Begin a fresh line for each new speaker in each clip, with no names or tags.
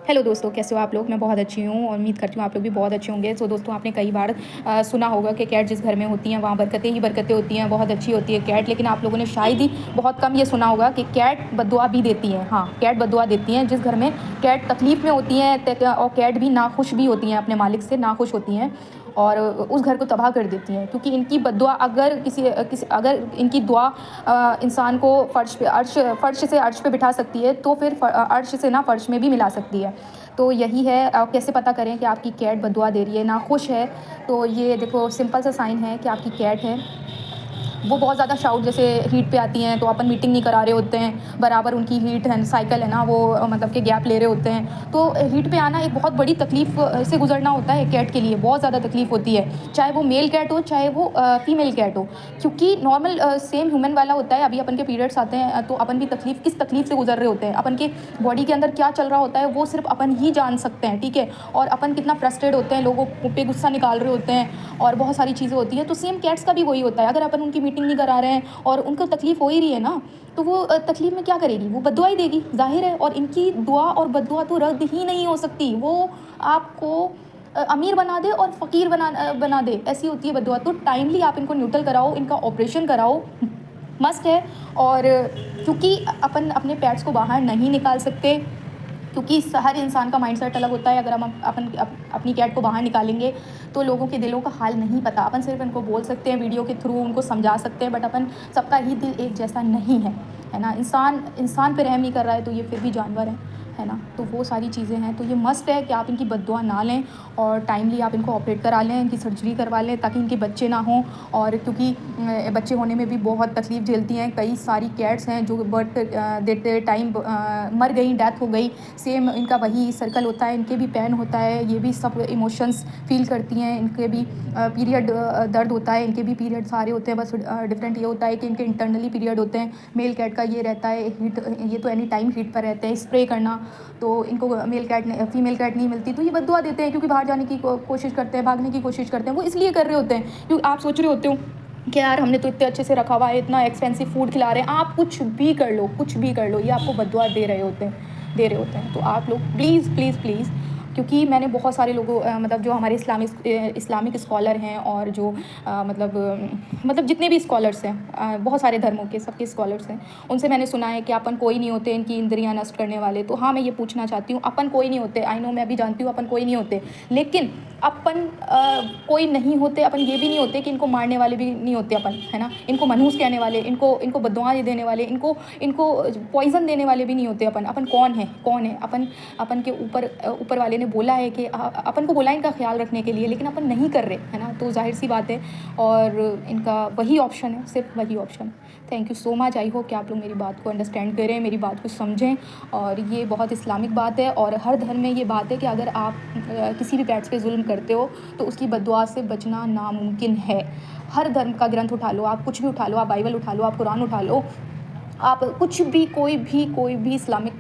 Hello दोस्तों, कैसे हो आप लोग? मैं बहुत अच्छी हूँ और उम्मीद करती हूँ आप लोग भी बहुत अच्छे होंगे। सो दोस्तों, आपने कई बार सुना होगा कि कैट जिस घर में होती हैं वहाँ बरकतें ही बरकतें होती हैं, बहुत अच्छी होती है कैट। लेकिन आप लोगों ने शायद ही बहुत कम ये सुना होगा कि कैट बद्दुआ भी देती हैं। हाँ, कैट बद्दुआ देती हैं। जिस घर में कैट तकलीफ़ में होती हैं और कैट भी नाखुश भी होती हैं, अपने मालिक से नाखुश होती हैं और उस घर को तबाह कर देती हैं। क्योंकि इनकी बद्दुआ अगर अगर इनकी दुआ इंसान को फ़र्श से अर्श पे बिठा सकती है, तो फिर अर्श से ना फ़र्श में भी मिला सकती है। तो यही है, कैसे पता करें कि आपकी कैट बद्दुआ दे रही है, नाखुश है? तो ये देखो, सिंपल सा साइन है कि आपकी कैट है वो बहुत ज़्यादा शाउट, जैसे हीट पे आती हैं तो अपन मीटिंग नहीं करा रहे होते हैं, बराबर उनकी हीट है साइकिल है ना, वो मतलब कि गैप ले रहे होते हैं। तो हीट पे आना एक बहुत बड़ी तकलीफ़ से गुजरना होता है कैट के लिए, बहुत ज़्यादा तकलीफ़ होती है, चाहे वो मेल कैट हो चाहे वो फीमेल कैट हो। क्योंकि नॉर्मल सेम ह्यूमन वाला होता है। अभी अपन के पीरियड्स आते हैं तो अपन भी किस तकलीफ़ से गुजर रहे होते हैं, अपन के बॉडी के अंदर क्या चल रहा होता है वो सिर्फ अपन ही जान सकते हैं, ठीक है। और अपन कितना फ्रस्ट्रेट होते हैं, लोगों पे गुस्सा निकाल रहे होते हैं और बहुत सारी चीज़ें होती हैं। तो सेम कैट्स का भी वही होता है। अगर अपन उनकी मीटिंग नहीं करा रहे हैं और उनको तकलीफ़ हो ही रही है ना, तो वो तकलीफ़ में क्या करेगी? वो बद्दुआ ही देगी, ज़ाहिर है। और इनकी दुआ और बद्दुआ तो रद्द ही नहीं हो सकती। वो आपको अमीर बना दे और फ़कीर बना दे, ऐसी होती है बद्दुआ। तो टाइमली आप इनको न्यूट्रल कराओ, इनका ऑपरेशन कराओ, मस्ट है। और क्योंकि अपन अपने पेट्स को बाहर नहीं निकाल सकते, क्योंकि हर इंसान का माइंडसेट अलग होता है। अगर हम अपनी कैट को बाहर निकालेंगे तो लोगों के दिलों का हाल नहीं पता। अपन सिर्फ इनको बोल सकते हैं, वीडियो के थ्रू उनको समझा सकते हैं, बट अपन सबका ही दिल एक जैसा नहीं है ना। इंसान पे रहम नहीं कर रहा है तो ये फिर भी जानवर है ना। तो वो सारी चीज़ें हैं। तो ये मस्ट है कि आप इनकी बद्दुआ ना लें और टाइमली आप इनको ऑपरेट करा लें, इनकी सर्जरी करवा लें, ताकि इनके बच्चे ना हों। और क्योंकि बच्चे होने में भी बहुत तकलीफ़ झेलती हैं। कई सारी कैट्स हैं जो बर्थ देते टाइम मर गई, डेथ हो गई। सेम इनका वही सर्कल होता है, इनके भी पेन होता है, ये भी सब इमोशंस फ़ील करती हैं। इनके भी पीरियड दर्द होता है, इनके भी पीरियड सारे होते हैं। बस डिफरेंट ये होता है कि इनके इंटरनली पीरियड होते हैं। मेल कैट का ये रहता है हीट, ये तो एनी टाइम हीट पर रहते हैं, स्प्रे करना। तो इनको फीमेल कैट नहीं मिलती तो ये बद्दुआ देते हैं, क्योंकि बाहर जाने की कोशिश करते हैं, भागने की कोशिश करते हैं। वो इसलिए कर रहे होते हैं क्योंकि आप सोच रहे होते हो कि यार हमने तो इतने अच्छे से रखा हुआ है, इतना एक्सपेंसिव फूड खिला रहे हैं। आप कुछ भी कर लो, कुछ भी कर लो, ये आपको बद्दुआ दे रहे होते हैं। तो आप लोग प्लीज़ प्लीज़ प्लीज़, क्योंकि मैंने बहुत सारे लोगों मतलब जो हमारे इस्लामिक स्कॉलर हैं और जो मतलब जितने भी स्कॉलर्स हैं, बहुत सारे धर्मों के सबके स्कॉलर्स हैं, उनसे मैंने सुना है कि अपन कोई नहीं होते इनकी इंद्रियां नष्ट करने वाले। तो हाँ, मैं ये पूछना चाहती हूँ, अपन कोई नहीं होते। आई नो, मैं भी जानती हूँ अपन कोई नहीं होते, लेकिन अपन कोई नहीं होते। अपन ये भी नहीं होते कि इनको मारने वाले भी नहीं होते अपन, है ना। इनको मनहूस कहने वाले, इनको बद्दुआएं देने वाले, इनको पॉइज़न देने वाले भी नहीं होते। अपन कौन है अपन के ऊपर वाले ने बोला है कि अपन को बोला है इनका ख्याल रखने के लिए, लेकिन अपन नहीं कर रहे, है ना। तो जाहिर सी बात है, और इनका वही ऑप्शन है, सिर्फ वही option. Thank you so much. I hope कि आप लोग मेरी बात को अंडरस्टैंड करें, मेरी बात को समझें। और ये बहुत इस्लामिक बात है और हर धर्म में ये बात है कि अगर आप किसी भी पेट्स पे जुल्म करते हो तो उसकी बद्दुआ से बचना नामुमकिन है। हर धर्म का ग्रंथ उठा लो, आप कुछ भी उठा लो, आप बाइबल उठा लो, आप कुरान उठा लो, आप कुछ भी कोई भी इस्लामिक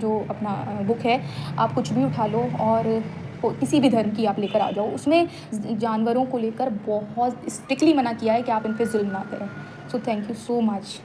जो अपना बुक है, आप कुछ भी उठा लो और किसी भी धर्म की आप लेकर आ जाओ, उसमें जानवरों को लेकर बहुत स्ट्रिक्टली मना किया है कि आप इन पे जुल्म ना करें। So thank you so much.